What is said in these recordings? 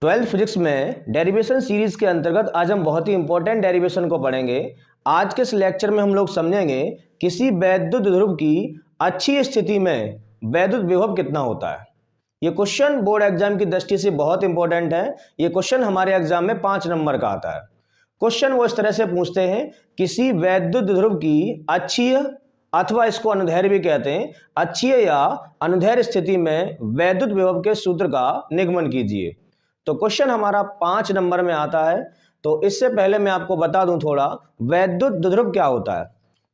Twelfth physics में derivation series के अंतर्गत आज हम बहुत ही इंपॉर्टेंट डेरिवेशन को पढ़ेंगे। आज के इस लेक्चर में हम लोग समझेंगे किसी वैद्युत ध्रुव की अच्छी स्थिति में वैद्युत विभव कितना होता है। ये क्वेश्चन बोर्ड एग्जाम की दृष्टि से बहुत इंपॉर्टेंट है। ये क्वेश्चन हमारे एग्जाम में 5 नंबर का आता है। क्वेश्चन वो इस तरह से पूछते हैं, किसी वैद्युत ध्रुव की अक्षीय अथवा इसको अनुदैर्ध्य भी कहते हैं, अक्षीय या अनुदैर्ध्य स्थिति में वैद्युत विभव के सूत्र का निगमन कीजिए। तो क्वेश्चन हमारा 5 नंबर में आता है। तो इससे पहले मैं आपको बता दूं थोड़ा वैद्युत ध्रुव क्या होता है।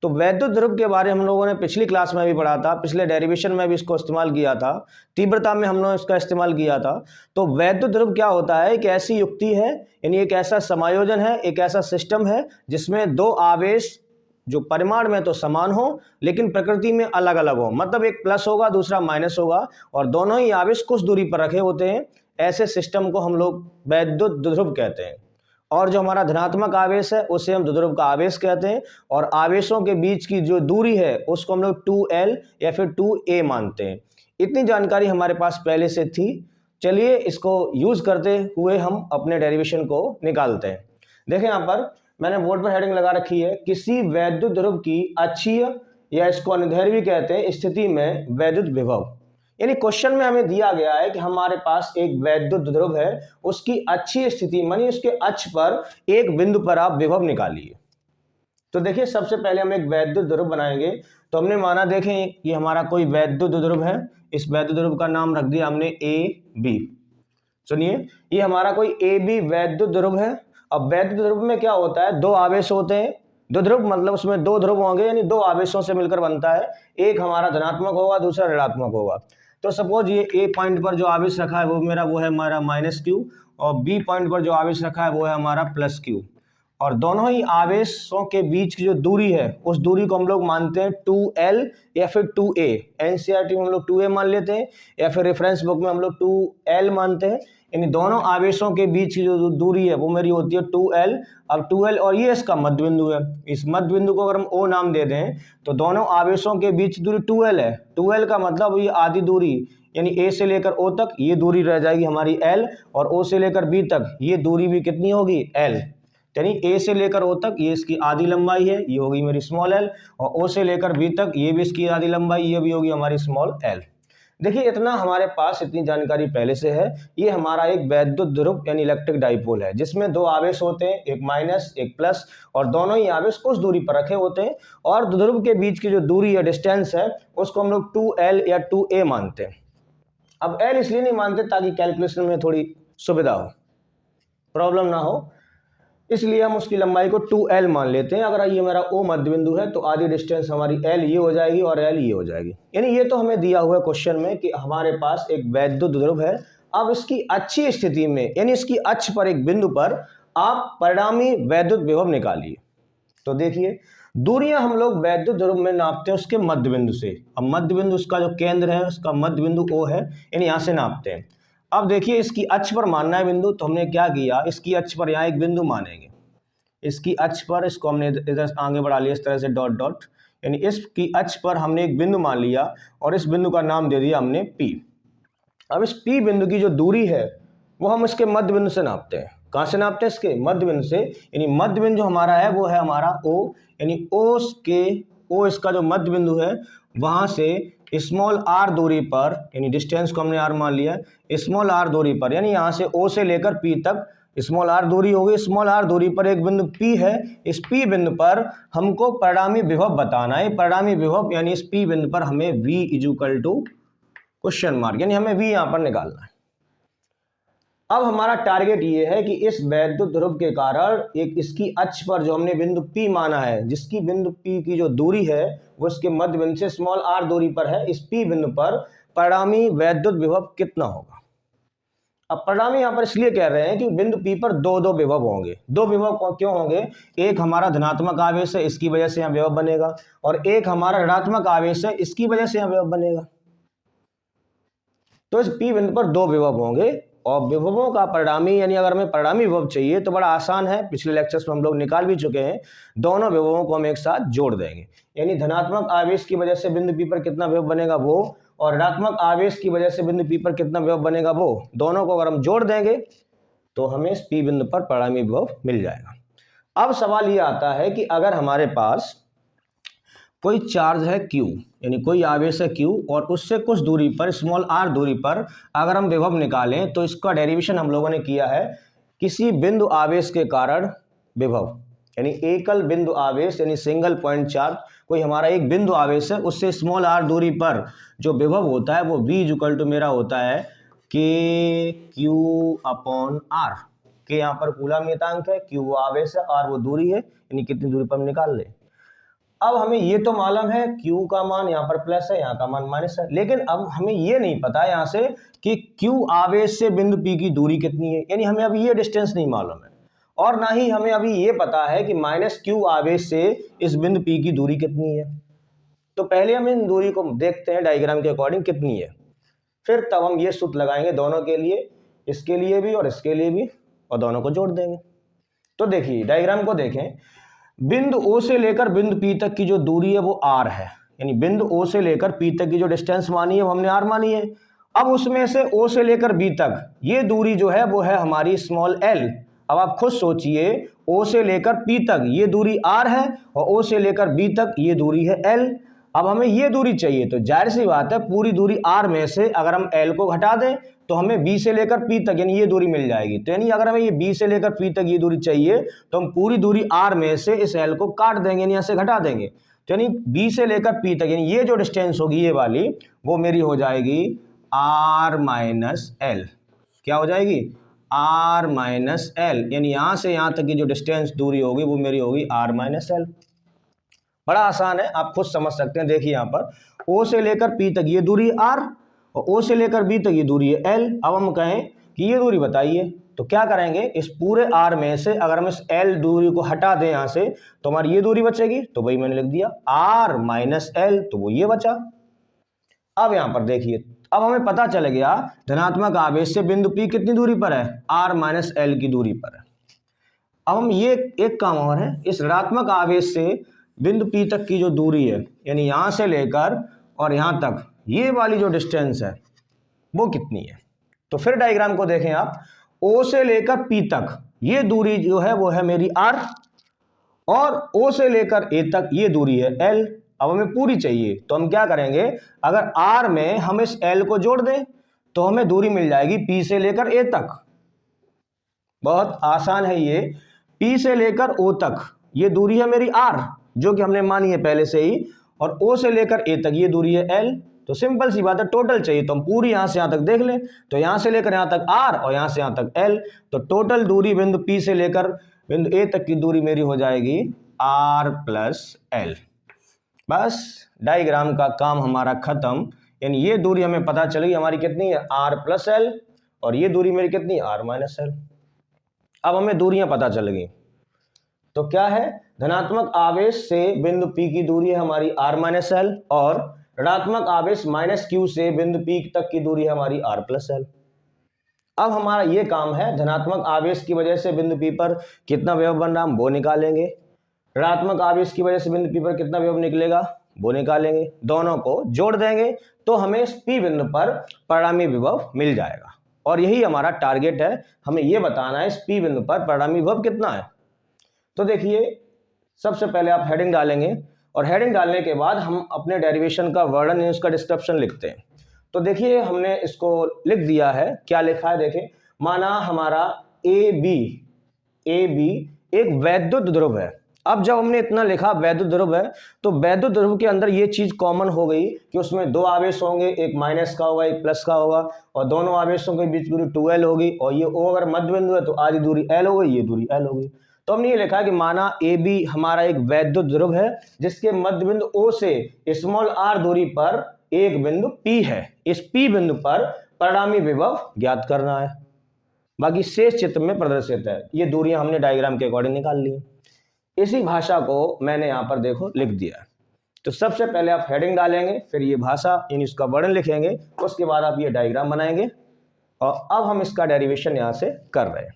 तो वैद्युत ध्रुव के बारे हम लोगों ने पिछली क्लास में भी पढ़ा था, पिछले डेरिवेशन में भी इसको इस्तेमाल किया था, तीव्रता में हमने इसका इस्तेमाल किया था। तो वैद्युत ध्रुव क्या होता है, एक ऐसी युक्ति है, यानी एक ऐसा समायोजन है, एक ऐसा सिस्टम है जिसमें दो आवेश जो परिमाण में तो समान हो लेकिन प्रकृति में अलग अलग हो, मतलब एक प्लस होगा दूसरा माइनस होगा और दोनों ही आवेश कुछ दूरी पर रखे होते हैं। ऐसे सिस्टम को हम लोग वैद्युत ध्रुव कहते हैं। और जो हमारा धनात्मक आवेश है उसे हम द्विध्रुव का आवेश कहते हैं और आवेशों के बीच की जो दूरी है उसको हम लोग 2L या फिर 2A मानते हैं। इतनी जानकारी हमारे पास पहले से थी। चलिए इसको यूज करते हुए हम अपने डेरिवेशन को निकालते हैं। देखें यहाँ पर मैंने बोर्ड पर हेडिंग लगा रखी है, किसी वैद्युत ध्रुव की अक्षीय या इसको अनुदैर्ध्य भी कहते हैं स्थिति में वैद्युत विभव। यानी क्वेश्चन में हमें दिया गया है कि हमारे पास एक वैद्युत ध्रुव है, उसकी अक्षीय स्थिति मानी उसके अक्ष पर एक बिंदु पर आप विभव निकालिए। तो देखिए सबसे पहले हम एक वैद्युत ध्रुव बनाएंगे। तो हमने माना, देखें ये हमारा कोई वैद्युत ध्रुव है, इस वैद्युत ध्रुव का नाम रख दिया हमने AB। सुनिए ये हमारा कोई AB वैद्युत ध्रुव है। अब वैद्युत ध्रुव में क्या होता है, दो आवेश होते हैं। दो ध्रुव मतलब उसमें दो ध्रुव होंगे, यानी दो आवेशों से मिलकर बनता है। एक हमारा धनात्मक होगा दूसरा ऋणात्मक होगा। तो सपोज ये A पॉइंट पर जो आवेश रखा है वो है हमारा -Q और B पॉइंट पर जो आवेश रखा है वो है हमारा +Q। और दोनों ही आवेशों के बीच की जो दूरी है उस दूरी को हम लोग मानते हैं 2L या फिर 2A। NCERT में हम लोग 2A मान लेते हैं या फिर रेफरेंस बुक में हम लोग 2L मानते हैं। इन दोनों आवेशों के बीच की जो दूरी है वो मेरी होती है 2L। अब 2L और ये इसका मध्य बिंदु है। इस मध्य बिंदु को अगर हम O नाम दे दें तो दोनों आवेशों के बीच दूरी 2L है। 2L का मतलब ये आधी दूरी यानी A से लेकर O तक ये दूरी रह जाएगी हमारी L और O से लेकर B तक ये दूरी भी कितनी होगी L। यानी A से लेकर O तक ये इसकी आधी लंबाई है, ये होगी मेरी स्मॉल l, और O से लेकर B तक ये भी इसकी आधी लंबाई, ये भी होगी हमारी स्मॉल l। देखिए इतना हमारे पास इतनी जानकारी पहले से है। ये हमारा एक वैद्युत ध्रुव यानी इलेक्ट्रिक डाइपोल है जिसमें दो आवेश होते हैं, एक माइनस एक प्लस, और दोनों ही आवेश कुछ दूरी पर रखे होते हैं। और ध्रुव के बीच की जो दूरी या डिस्टेंस है उसको हम लोग 2L या 2A मानते हैं। अब L इसलिए नहीं मानते ताकि कैलकुलेशन में थोड़ी सुविधा हो, प्रॉब्लम ना हो, इसलिए हम उसकी लंबाई को 2L मान लेते हैं। अगर ये मेरा O मध्य बिंदु है तो आधी डिस्टेंस हमारी L ये हो जाएगी और L ये हो जाएगी। यानी ये तो हमें दिया हुआ है क्वेश्चन में कि हमारे पास एक वैद्युत ध्रुव है। अब इसकी अच्छी स्थिति में यानी इसकी अक्ष पर एक बिंदु पर आप परिणामी वैद्युत विभव निकालिए। तो देखिए दूरियां हम लोग वैद्युत ध्रुव में नापते हैं उसके मध्य बिंदु से। अब मध्य बिंदु उसका जो केंद्र है उसका मध्य बिंदु O है, यानी यहाँ से नापते हैं। अब देखिए इसकी अक्ष पर मानना है बिंदु, तो हमने क्या किया, इसकी अक्ष पर यहाँ एक बिंदु मानेंगे। इसकी अक्ष पर इसको हमने इधर आगे बढ़ा लिया इस तरह से डॉट डॉट, यानी इसकी अक्ष पर हमने एक बिंदु मान लिया और इस बिंदु का नाम दे दिया हमने P। अब इस P बिंदु की जो दूरी है वो हम इसके मध्य बिंदु से नापते हैं। कहाँ से नापते हैं, इसके मध्य बिंदु से। यानी मध्य बिंदु जो हमारा है वो है हमारा O, यानी O इसका जो मध्य बिंदु है वहां से स्मॉल r दूरी पर, यानी डिस्टेंस को हमने r मान लिया, स्मॉल r दूरी पर, यानी यहाँ से O से लेकर P तक स्मॉल r दूरी होगी। स्मॉल r दूरी पर एक बिंदु P है। इस P बिंदु पर हमको परिणामी विभव बताना है। परिणामी विभव यानी इस P बिंदु पर हमें V = क्वेश्चन मार्क, यानी हमें V यहाँ पर निकालना है। अब हमारा टारगेट ये है कि इस वैद्युत ध्रुव के कारण एक इसकी अक्ष पर जो हमने बिंदु P माना है, जिसकी बिंदु P की जो दूरी है वो इसके मध्य बिंदु से स्मॉल r दूरी पर है, इस P बिंदु पर परिणामी वैद्युत विभव कितना होगा। अब परिणामी यहाँ पर इसलिए कह रहे हैं कि बिंदु P पर दो विभव होंगे। दो विभव क्यों होंगे, एक हमारा धनात्मक आवेश है इसकी वजह से यहाँ विभव बनेगा और एक हमारा ऋणात्मक आवेश है इसकी वजह से यहाँ विभव बनेगा। तो इस P बिंदु पर दो विभव होंगे और विभवों का परिणामी, यानी अगर हमें परिणामी विभव चाहिए तो बड़ा आसान है, पिछले लेक्चर्स में हम लोग निकाल भी चुके हैं। दोनों विभवों को हम एक साथ जोड़ देंगे, यानी धनात्मक आवेश की वजह से बिंदु P पर कितना विभव बनेगा वो, और ऋणात्मक आवेश की वजह से बिंदु P पर कितना विभव बनेगा वो, दोनों को अगर हम जोड़ देंगे तो हमें इस P बिंदु पर परिणामी विभव मिल जाएगा। अब सवाल ये आता है कि अगर हमारे पास कोई चार्ज है Q, यानी कोई आवेश है Q और उससे कुछ दूरी पर स्मॉल r दूरी पर अगर हम विभव निकालें तो इसका डेरिवेशन हम लोगों ने किया है किसी बिंदु आवेश के कारण विभव, यानी एकल बिंदु आवेश यानी सिंगल पॉइंट चार्ज, कोई हमारा एक बिंदु आवेश है उससे स्मॉल r दूरी पर जो विभव होता है वो V इक्वल टू मेरा होता है KQ/R। के यहाँ पर कूलम नियतांक है, Q वो आवेश है, R वो दूरी है, यानी कितनी दूरी पर हम निकाल लें। अब हमें ये तो मालूम है Q का मान यहाँ पर प्लस है, यहाँ का मान माइनस है, लेकिन अब हमें ये नहीं पता है यहाँ से कि Q आवेश से बिंदु P की दूरी कितनी है, यानी हमें अभी ये डिस्टेंस नहीं मालूम है, और ना ही हमें अभी ये पता है कि माइनस Q आवेश से इस बिंदु P की दूरी कितनी है। तो पहले हम इन दूरी को देखते हैं डायग्राम के अकॉर्डिंग कितनी है, फिर तब हम ये सूत्र लगाएंगे दोनों के लिए, इसके लिए भी और इसके लिए भी, और दोनों को जोड़ देंगे। तो देखिए डायग्राम को देखें, बिंदु O से लेकर बिंदु P तक की जो दूरी है वो R है, यानी बिंदु O से लेकर P तक की जो डिस्टेंस मानी है वो हमने R मानी है। अब उसमें से O से लेकर B तक ये दूरी जो है वो है हमारी स्मॉल l। अब आप खुद सोचिए, O से लेकर P तक ये दूरी R है और O से लेकर B तक ये दूरी है L। अब हमें ये दूरी चाहिए, तो जाहिर सी बात है पूरी दूरी R में से अगर हम L को घटा दें तो हमें B से लेकर P तक यानी ये दूरी मिल जाएगी। तो यानी अगर हमें ये B से लेकर P तक ये दूरी चाहिए तो हम पूरी दूरी R में से इस L को काट देंगे, यानी यहाँ से घटा देंगे। तो यानी B से लेकर P तक यानी ये जो डिस्टेंस होगी ये वाली, वो मेरी हो जाएगी R माइनस L। क्या हो जाएगी? R माइनस L, यानी यहाँ से यहाँ तक की जो डिस्टेंस दूरी होगी वो मेरी होगी R माइनस L। बड़ा आसान है, आप खुद समझ सकते हैं। देखिए यहाँ पर O से लेकर P तक ये दूरी R और O से लेकर B तक ये दूरी है L। अब हम कहें कि ये दूरी बताइए, तो क्या करेंगे, इस पूरे R में से अगर हम इस L दूरी को हटा दें यहाँ से तो हमारी ये दूरी बचेगी, तो वही मैंने लिख दिया R माइनस L, तो वो ये बचा। अब यहाँ पर देखिए, अब हमें पता चल गया धनात्मक आवेश से बिंदु P कितनी दूरी पर है, R माइनस L की दूरी पर है। अब हम ये एक काम और है, इस ऋणात्मक आवेश से बिंदु P तक की जो दूरी है, यानी यहाँ से लेकर और यहाँ तक ये वाली जो डिस्टेंस है वो कितनी है। तो फिर डायग्राम को देखें आप, O से लेकर P तक ये दूरी जो है वो है मेरी R और O से लेकर A तक ये दूरी है L। अब हमें पूरी चाहिए, तो हम क्या करेंगे, अगर R में हम इस L को जोड़ दें तो हमें दूरी मिल जाएगी P से लेकर A तक। बहुत आसान है ये। P से लेकर O तक ये दूरी है मेरी R, जो कि हमने मानी है पहले से ही, और O से लेकर A तक ये दूरी है L। तो सिंपल सी बात है, टोटल चाहिए तो हम पूरी यहां से यहां तक देख लें, तो यहां से लेकर यहां तक R और यहां से यहां तक L। तो टोटल दूरी बिंदु P से लेकर बिंदु A तक की दूरी मेरी हो जाएगी R प्लस L। बस डायग्राम का काम हमारा खत्म, यानी ये दूरी हमें पता चली हमारी कितनी है, R प्लस L, और ये दूरी मेरी कितनी है, R माइनस L। अब हमें दूरियां पता चल गई, तो क्या है, धनात्मक आवेश से बिंदु P की दूरी है हमारी R माइनस L और ऋणात्मक आवेश माइनस Q से बिंदु P तक की दूरी है हमारी R प्लस L। अब हमारा ये काम है, धनात्मक आवेश की वजह से बिंदु P पर कितना विभव बन रहा हम वो निकालेंगे, ऋणात्मक आवेश की वजह से बिंदु P पर कितना विभव निकलेगा वो निकालेंगे, दोनों को जोड़ देंगे तो हमें इस P बिंदु पर परिणामी विभव मिल जाएगा। और यही हमारा टारगेट है, हमें ये बताना है इस P बिंदु पर परिणामी विभव कितना है। तो देखिए, सबसे पहले आप हेडिंग डालेंगे और हेडिंग डालने के बाद हम अपने डेरिवेशन का वर्णन या उसका डिस्क्रिप्शन लिखते हैं। तो देखिए हमने इसको लिख दिया है, क्या लिखा है देखें, माना हमारा AB एक वैद्युत ध्रुव है। अब जब हमने इतना लिखा वैद्युत ध्रुव है, तो वैद्युत ध्रुव के अंदर ये चीज कॉमन हो गई कि उसमें दो आवेश होंगे, एक माइनस का होगा एक प्लस का होगा, और दोनों आवेशों के बीच दूरी 2L होगी, और ये O अगर मध्य बिंदु है तो आधी दूरी L हो गई, ये दूरी L होगी। तो हमने ये लिखा कि माना AB हमारा एक वैद्युत ध्रुव है जिसके मध्य बिंदु O से स्मॉल r दूरी पर एक बिंदु P है। इस P बिंदु पर परिणामी विभव ज्ञात करना है, बाकी शेष चित्र में प्रदर्शित है। ये दूरियां हमने डायग्राम के अकॉर्डिंग निकाल ली। इसी भाषा को मैंने यहाँ पर देखो लिख दिया। तो सबसे पहले आप हेडिंग डालेंगे, फिर ये भाषा यानी इसका वर्णन लिखेंगे, उसके बाद आप ये डायग्राम बनाएंगे, और अब हम इसका डेरिवेशन यहाँ से कर रहे हैं।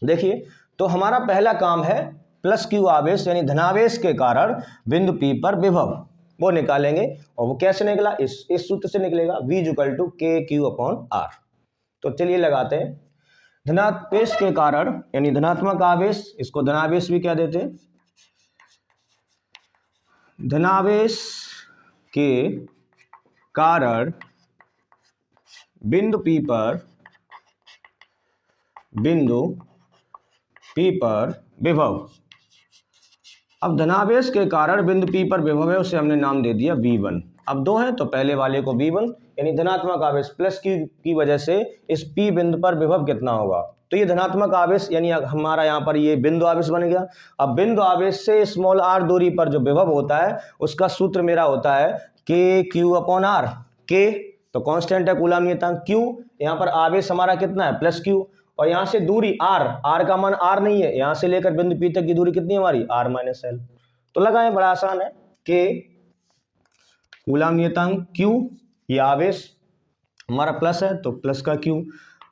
देखिए, तो हमारा पहला काम है प्लस Q आवेश यानी धनावेश के कारण बिंदु P पर विभव, वो निकालेंगे। और वो कैसे निकला, इस सूत्र से निकलेगा, V = KQ/R। तो चलिए लगाते हैं। धनावेश के कारण यानी धनात्मक आवेश, इसको धनावेश भी कह देते हैं। धनावेश के कारण बिंदु P पर विभव। अब धनावेश के कारण बिंदु P पर विभव है, उसे हमने नाम दे दिया V1। अब दो हैं तो पहले वाले को V1 यानी धनात्मक आवेश प्लस Q की वजह से इस P बिंदु पर विभव कितना होगा, तो ये धनात्मक आवेश यानी हमारा यहाँ पर ये बिंदु आवेश बन गया। अब बिंदु आवेश से स्मॉल r दूरी पर जो विभव होता है उसका सूत्र मेरा होता है KQ/R। K तो कांस्टेंट है कूलम नियतांक, Q यहाँ पर आवेश हमारा कितना है प्लस Q, और यहाँ से दूरी R का मान R नहीं है, यहाँ से लेकर बिंदु P तक की दूरी कितनी है हमारी R-L। तो लगाएं, बड़ा आसान है। K कूलम नियतांक, Q ये आवेश हमारा प्लस है तो प्लस का Q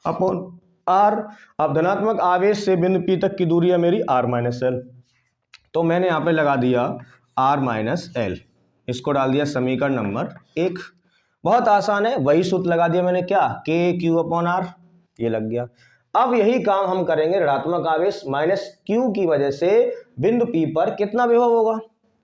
अपॉन R। अब धनात्मक आवेश से बिंदु P तक की दूरी है मेरी R-L, तो मैंने यहाँ पे लगा दिया R-L, इसको डाल दिया समीकरण नंबर 1। बहुत आसान है, वही सूत्र लगा दिया मैंने, क्या KQ/R, ये लग गया। अब यही काम हम करेंगे ऋणात्मक आवेश माइनस Q की वजह से बिंदु P पर कितना विभव होगा।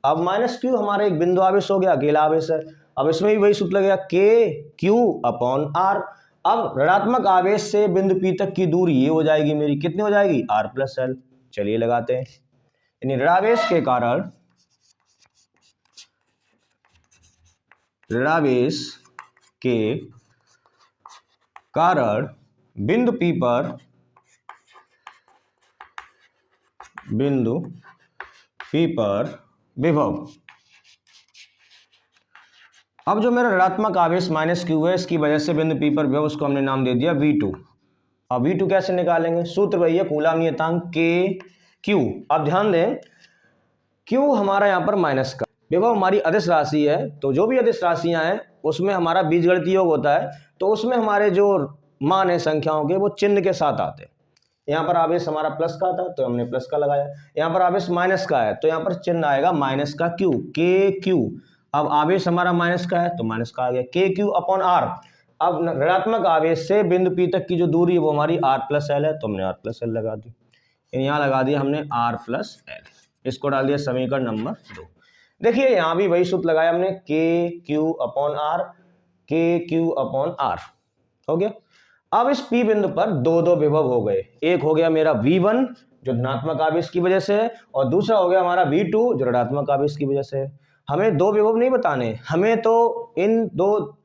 अब माइनस Q हमारा एक बिंदु आवेश हो गया, अकेला आवेश है। अब इसमें भी वही सूत्र लगेगा KQ/R। अब ऋणात्मक आवेश से बिंदु P तक की दूरी ये हो जाएगी मेरी, कितनी हो जाएगी R+L। चलिए लगाते हैं, यानी ऋणावेश के कारण बिंदु P पर विभव। अब जो मेरा ऋणात्मक आवेश माइनस Q है, इसकी वजह से बिंदु P पर विभव, उसको हमने नाम दे दिया V2। अब V2 कैसे निकालेंगे, सूत्र वही है कूलम नियतांक KQ। अब ध्यान दें, Q हमारा यहाँ पर माइनस का, विभव हमारी अदिश राशि है, तो जो भी अदिश राशियां हैं उसमें हमारा बीजगणितीय योग होता है, तो उसमें हमारे जो मान है संख्याओं के वो चिन्ह के साथ आते हैं। यहाँ पर आवेश हमारा प्लस का था तो हमने प्लस का लगाया, यहाँ पर आवेश माइनस का है तो यहाँ पर चिन्ह आएगा माइनस का Q, KQ। अब आवेश हमारा माइनस का है तो माइनस का आ गया KQ/R। अब ऋणात्मक आवेश से बिंदु P तक की जो दूरी है वो हमारी R+L है, तो हमने R+L लगा दी, यहाँ लगा दिया हमने R+L, इसको डाल दिया समीकरण नंबर 2। देखिए यहाँ भी वही सूत्र लगाया हमने KQ/R, KQ/R हो गया। अब इस P बिंदु पर दो विभव हो गए, एक हो गया मेरा V1 जो धनात्मक आवेश की वजह से है, और दूसरा हो गया हमारा V2 जो ऋणात्मक आवेश की वजह से है। हमें दो विभव नहीं बताने, हमें तो इन दो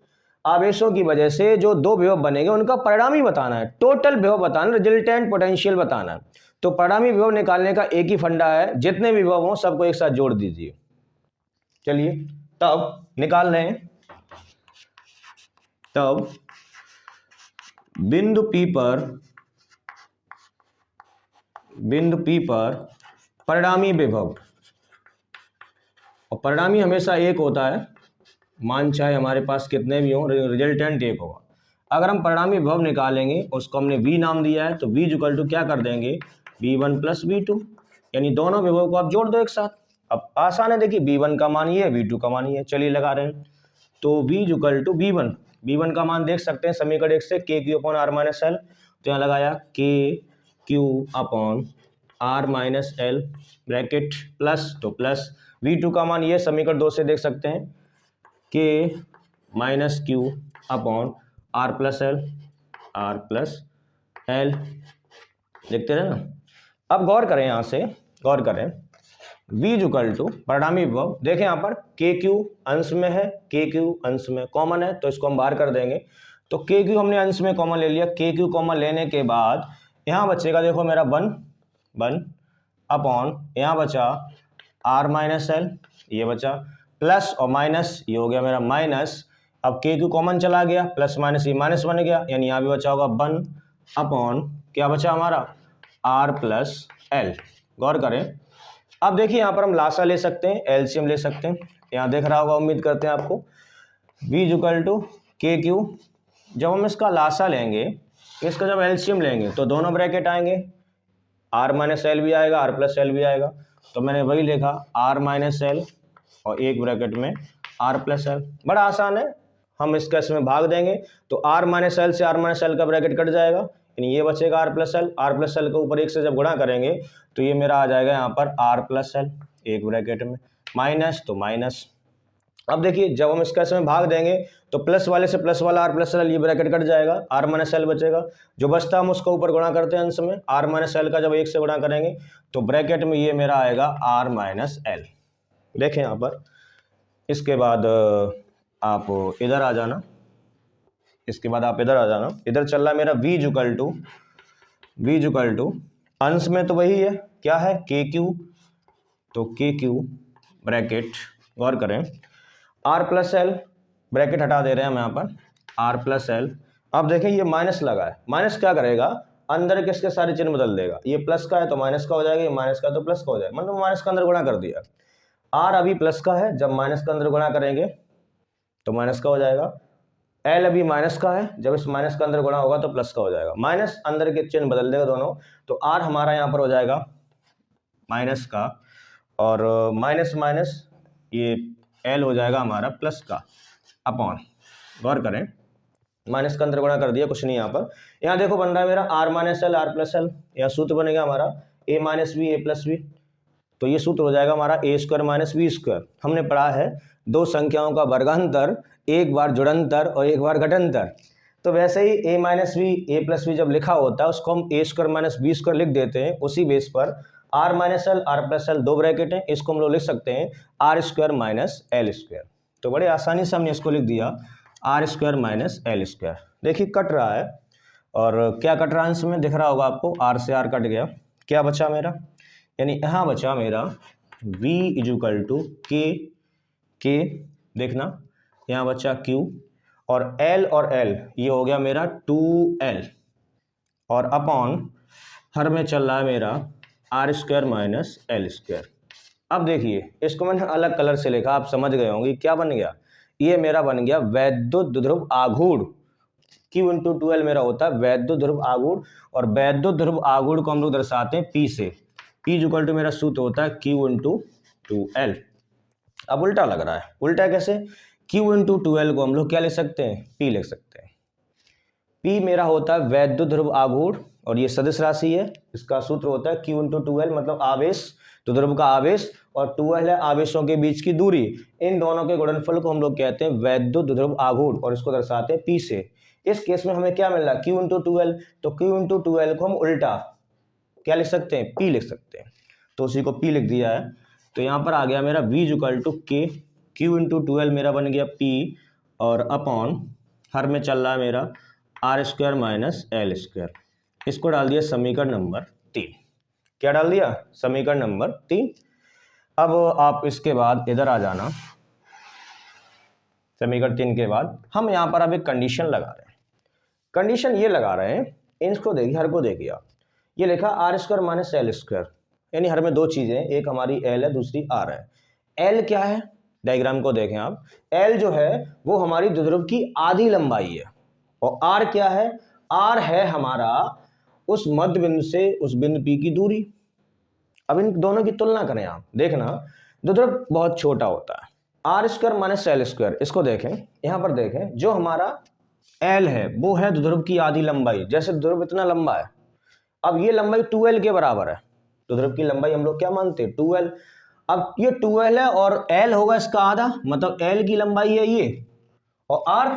आवेशों की वजह से जो दो विभव बनेंगे उनका परिणामी बताना है, टोटल विभव बताना, रिजल्टेंट पोटेंशियल बताना है। तो परिणामी विभव निकालने का एक ही फंडा है, जितने विभव हों सबको एक साथ जोड़ दीजिए। चलिए तब निकाल रहे हैं, तब बिंदु P पर परिणामी विभव, और परिणामी हमेशा एक होता है, मान चाहे हमारे पास कितने भी हों, रिजल्टेंट एक होगा। अगर हम परिणामी विभव निकालेंगे, उसको हमने V नाम दिया है, तो V इक्वल टू क्या कर देंगे V1 + V2, यानी दोनों विभव को आप जोड़ दो एक साथ। अब आसान है, देखिए V1 का मान ये है, V2 का मान ये है। चलिए लगा रहे हैं, तो V इक्वल टू V1 का मान देख सकते हैं समीकरण 1 से KQ/R-L, तो यहाँ लगाया KQ/R-L ब्रैकेट प्लस, तो प्लस V2 का मान ये समीकरण 2 से देख सकते हैं K-Q/R+L देखते रहे ना। अब गौर करें, यहाँ से गौर करें, V इक्वल टू परिणामी विभव, देखें यहाँ पर KQ अंश में है, KQ अंश में कॉमन है, तो इसको हम बाहर कर देंगे। तो KQ हमने अंश में कॉमन ले लिया, KQ कॉमन लेने के बाद यहाँ बचेगा, देखो मेरा 1 अपॉन यहाँ बचा R-L, ये बचा प्लस और माइनस, ये हो गया मेरा माइनस। अब KQ कॉमन चला गया, प्लस माइनस ये माइनस बन गया, यानी यहाँ भी बचा होगा 1 अपॉन क्या बचा हमारा R+L। गौर करें, अब देखिए यहाँ पर हम लासा ले सकते हैं, एलसीएम ले सकते हैं, यहाँ देख रहा होगा, उम्मीद करते हैं आपको। V इक्वल टू KQ, जब हम इसका लासा लेंगे, इसका जब एलसीएम लेंगे तो दोनों ब्रैकेट आएंगे, R-L भी आएगा, R+L भी आएगा, तो मैंने वही लिखा R-L और एक ब्रैकेट में R+L। बड़ा आसान है, हम इसका इसमें भाग देंगे तो R-L से R-L का ब्रैकेट कट जाएगा, यानी ये बचेगा R plus L, R plus L के ऊपर 1 से जब गुणा करेंगे तो ये मेरा आ जाएगा यहाँ पर आर प्लस एल एक ब्रैकेट में, माइनस तो माइनस। अब देखिए जब हम इसका इसमें भाग देंगे तो प्लस वाले से प्लस वाला आर प्लस एल, ये ब्रैकेट कट जाएगा, आर माइनस एल बचेगा, जो बचता हम उसको ऊपर गुणा करते हैं अंश में, आर माइनस एल का जब 1 से गुणा करेंगे तो ब्रैकेट में ये मेरा आएगा आर माइनस एल। देखें यहाँ पर, इसके बाद आप इधर आ जाना, इसके बाद आप इधर आ जाना, इधर चल रहा मेरा v इजुकल टू अंश में तो वही है, क्या है के क्यू, तो के क्यू ब्रैकेट, गौर करें आर प्लस एल, ब्रैकेट हटा दे रहे हैं हम यहाँ पर, आर प्लस एल। अब देखें ये माइनस लगा है, माइनस क्या करेगा, अंदर किसके सारे चिन्ह बदल देगा, ये प्लस का है तो माइनस का हो जाएगा, ये माइनस का है तो प्लस का हो जाएगा, मतलब माइनस का अंदर गुणा कर दिया। आर अभी प्लस का है, जब माइनस का अंदर गुणा करेंगे तो माइनस का हो जाएगा, एल अभी माइनस का है, जब इस माइनस का अंदर गुणा होगा तो प्लस का हो जाएगा, माइनस अंदर के चिन्ह बदल देगा दोनों, तो आर हमारा यहाँ पर हो जाएगा माइनस का, और माइनस माइनस ये एल हो जाएगा हमारा प्लस का, अपॉन, गौर करें माइनस का अंदर गुणा कर दिया, कुछ नहीं यहाँ पर। यहाँ देखो बन रहा है मेरा R minus L R plus L, यहाँ सूत्र बनेगा हमारा A minus B A plus B, तो ये सूत्र हो जाएगा हमारा A square minus B square. हमने पढ़ा है दो संख्याओं का वर्गांतर एक बार जुड़ंतर और एक बार घटांतर, तो वैसे ही A minus B A plus B जब लिखा होता है उसको हम A square minus B square लिख देते हैं, उसी बेस पर R minus L R plus L दो ब्रैकेट है, इसको हम लोग लिख सकते हैं R square minus L square. तो बड़े आसानी से हमने इसको लिख दिया R square minus L square. देखिए कट रहा है, और क्या कट रहा है अंश में दिख रहा होगा आपको, आर से आर कट गया, क्या बचा मेरा, यानी यहाँ बचा मेरा v इजुकल टू के, देखना यहाँ बचा q, और l ये हो गया मेरा 2l, और अपॉन हर में चल रहा है मेरा R square minus L square. अब देखिए इसको मैंने अलग कलर से लिखा, आप समझ गए होंगे क्या बन गया, ये मेरा बन गया वैद्युत ध्रुव आघूर्ण, Q इंटू 2L मेरा होता है वैद्युत ध्रुव आघूर्ण, और वैद्युत ध्रुव आघूर्ण को हम लोग दर्शाते हैं P से, P इक्वल टू मेरा सूत्र होता है Q इंटू 2L। अब उल्टा लग रहा है, उल्टा कैसे, Q इंटू 2L को हम लोग क्या लिख सकते हैं, P लिख सकते हैं। P मेरा होता है वैद्युत ध्रुव आघूर्ण, और ये सदिश राशि है, इसका सूत्र होता है Q इंटू 2L, मतलब आवेश, तो ध्रुव का आवेश, और 2L है आवेशों के बीच की दूरी, इन दोनों के गुणनफल को हम लोग कहते हैं वैद्युत ध्रुव आघूर्ण, और इसको दर्शाते हैं P से। इस केस में हमें क्या मिल रहा है, Q इंटू 2L, तो Q इंटू 2L को हम उल्टा क्या लिख सकते हैं, P लिख सकते हैं, तो उसी को P लिख दिया है। तो यहाँ पर आ गया मेरा v इक्वल टू के, Q इंटू 2L मेरा बन गया P, और अपॉन हर में चल रहा है मेरा R square minus L square, इसको डाल दिया समीकरण नंबर 3। क्या डाल दिया, समीकरण नंबर 3। अब आप इसके बाद इधर आ जाना, समीकरण 3 के बाद हम यहाँ पर अब एक कंडीशन लगा रहे हैं, कंडीशन ये लगा रहे हैं, इसको देखिए, हर को देखिए आप, ये लिखा R square minus L square, यानी हर में दो चीजें, एक हमारी एल है दूसरी आर है। एल क्या है, डायग्राम को देखें आप, एल जो है वो हमारी द्विध्रुव की आधी लंबाई है, और आर क्या है, आर है हमारा उस मध्य बिंदु से उस बिंदु P की दूरी। अब इन दोनों की तुलना करें आप, देखना द्विध्रुव बहुत छोटा होता है, R square minus L square, इसको देखें यहाँ पर देखें, जो हमारा एल है वो है द्विध्रुव की आधी लंबाई, जैसे द्विध्रुव इतना लंबा है, अब ये लंबाई 2L के बराबर है, द्विध्रुव की लंबाई हम लोग क्या मानते हैं 2L। अब ये 2L है और L होगा इसका आधा, मतलब L की लंबाई है ये, और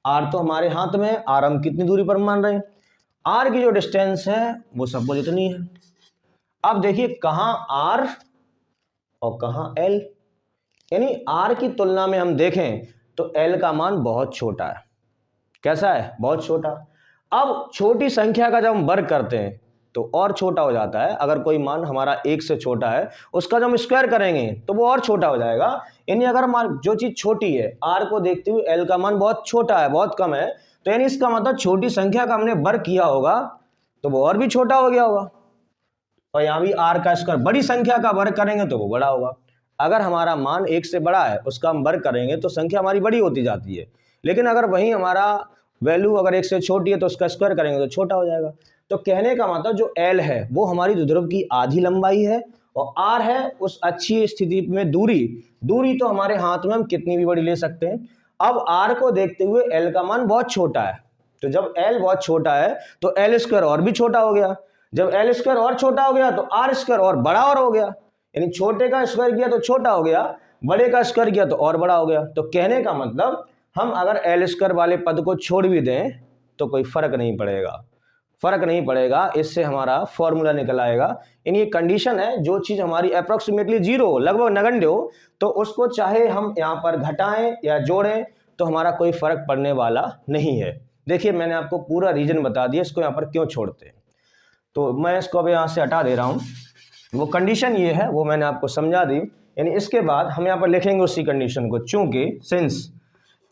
R तो हमारे हाथ में है, R हम कितनी दूरी पर मान रहे हैं, R की जो डिस्टेंस है वो सबको इतनी है। अब देखिए कहां R और कहां L, यानी R की तुलना में हम देखें तो L का मान बहुत छोटा है, कैसा है, बहुत छोटा। अब छोटी संख्या का जब हम वर्ग करते हैं तो और छोटा हो जाता है, अगर कोई मान हमारा 1 से छोटा है उसका जब हम स्क्वायर करेंगे तो वो और छोटा हो जाएगा, यानी अगर जो चीज छोटी है R को देखते हुए L का मान बहुत छोटा है, बहुत कम है, तो यानी इसका मतलब छोटी संख्या का हमने वर्ग किया होगा तो वो और भी छोटा हो गया होगा, और यहाँ भी R का स्क्वायर, बड़ी संख्या का वर्ग करेंगे तो वो बड़ा होगा। अगर हमारा मान 1 से बड़ा है उसका हम वर्ग करेंगे तो संख्या हमारी बड़ी होती जाती है, लेकिन अगर वही हमारा वैल्यू अगर 1 से छोटी है तो उसका स्क्वायर करेंगे तो छोटा हो जाएगा। तो कहने का मतलब जो L है वो हमारी द्विध्रुव की आधी लंबाई है, और R है उस अच्छी स्थिति में दूरी तो हमारे हाथ में हम कितनी भी बड़ी ले सकते हैं। अब R को देखते हुए L का मान बहुत छोटा है, तो जब L बहुत छोटा है तो L स्क्वायर और भी छोटा हो गया, जब L स्क्वायर और छोटा हो गया तो R स्क्वायर और बड़ा और हो गया, यानी छोटे का स्क्वायर किया तो छोटा हो गया, बड़े का स्क्वायर किया तो और बड़ा हो गया। तो कहने का मतलब हम अगर L स्क्वायर वाले पद को छोड़ भी दें तो कोई फर्क नहीं पड़ेगा, फर्क नहीं पड़ेगा, इससे हमारा फॉर्मूला निकल आएगा। यानी ये कंडीशन है, जो चीज हमारी अप्रोक्सीमेटली जीरो हो, लगभग नगण्य हो, तो उसको चाहे हम यहाँ पर घटाएं या जोड़ें तो हमारा कोई फर्क पड़ने वाला नहीं है। देखिए मैंने आपको पूरा रीजन बता दिया इसको यहाँ पर क्यों छोड़ते हैं, तो मैं इसको अब यहाँ से हटा दे रहा हूँ। वो कंडीशन ये है, वो मैंने आपको समझा दी। यानी इसके बाद हम यहाँ पर लिखेंगे उसी कंडीशन को, चूंकि since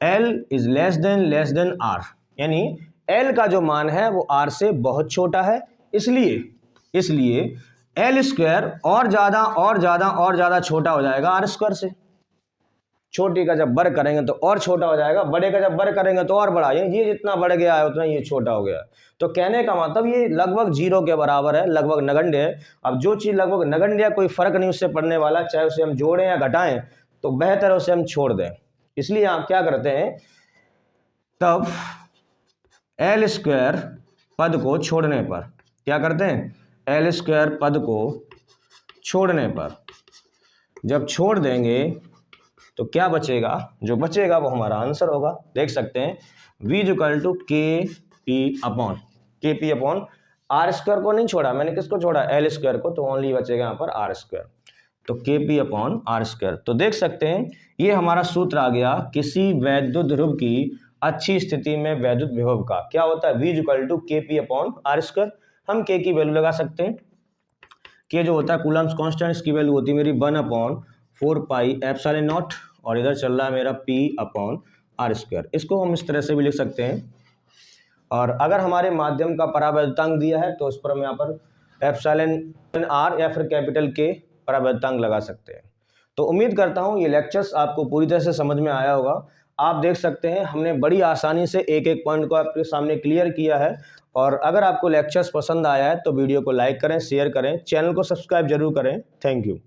L is less than R, यानी L का जो मान है वो R से बहुत छोटा है, इसलिए L स्क्वायर और ज्यादा छोटा हो जाएगा R स्क्वायर से। छोटी का जब वर्ग करेंगे तो और छोटा हो जाएगा, बड़े का जब वर्ग करेंगे तो और बड़ा, ये जितना बढ़ गया है उतना ये छोटा हो गया। तो कहने का मतलब ये लगभग जीरो के बराबर है, लगभग नगण्य है। अब जो चीज लगभग नगण्य है, कोई फर्क नहीं उससे पड़ने वाला, चाहे उसे हम जोड़ें या घटाएं, तो बेहतर उसे हम छोड़ दें। इसलिए आप क्या करते हैं, तब L स्क्वायर पद को छोड़ने पर क्या करते हैं, L स्क्वायर पद को छोड़ने पर जब छोड़ देंगे तो क्या बचेगा, जो बचेगा वो हमारा आंसर होगा। देख सकते हैं V equal to KP upon R square को नहीं छोड़ा मैंने, किसको छोड़ा, L स्क्वायर को, तो ओनली बचेगा यहाँ पर R स्क्वायर, तो KP अपॉन R स्क्वायर। तो देख सकते हैं ये हमारा सूत्र आ गया किसी वैद्युत ध्रुव की अच्छी स्थिति में वैद्युत विभव का। क्या होता है, V equal to KP upon R square. हम K की वैल्यू लगा सकते हैं, K जो होता है कूलम्स कांस्टेंट, इसकी वैल्यू होती है मेरी 1/4 पाई एप्सिलॉन नॉट, और इधर चल रहा है मेरा P अपॉन R स्क्वायर। इसको हम इस तरह से भी लिख सकते हैं। और अगर हमारे माध्यम का परावैद्युतांक दिया है तो उस पर हम यहाँ पर एप्सिलॉन R या फिर कैपिटल K परावैद्युतांक लगा सकते हैं। तो उम्मीद करता हूँ ये लेक्चर्स आपको पूरी तरह से समझ में आया होगा। आप देख सकते हैं हमने बड़ी आसानी से एक एक पॉइंट को आपके सामने क्लियर किया है। और अगर आपको लेक्चर्स पसंद आया है तो वीडियो को लाइक करें, शेयर करें, चैनल को सब्सक्राइब जरूर करें। Thank you.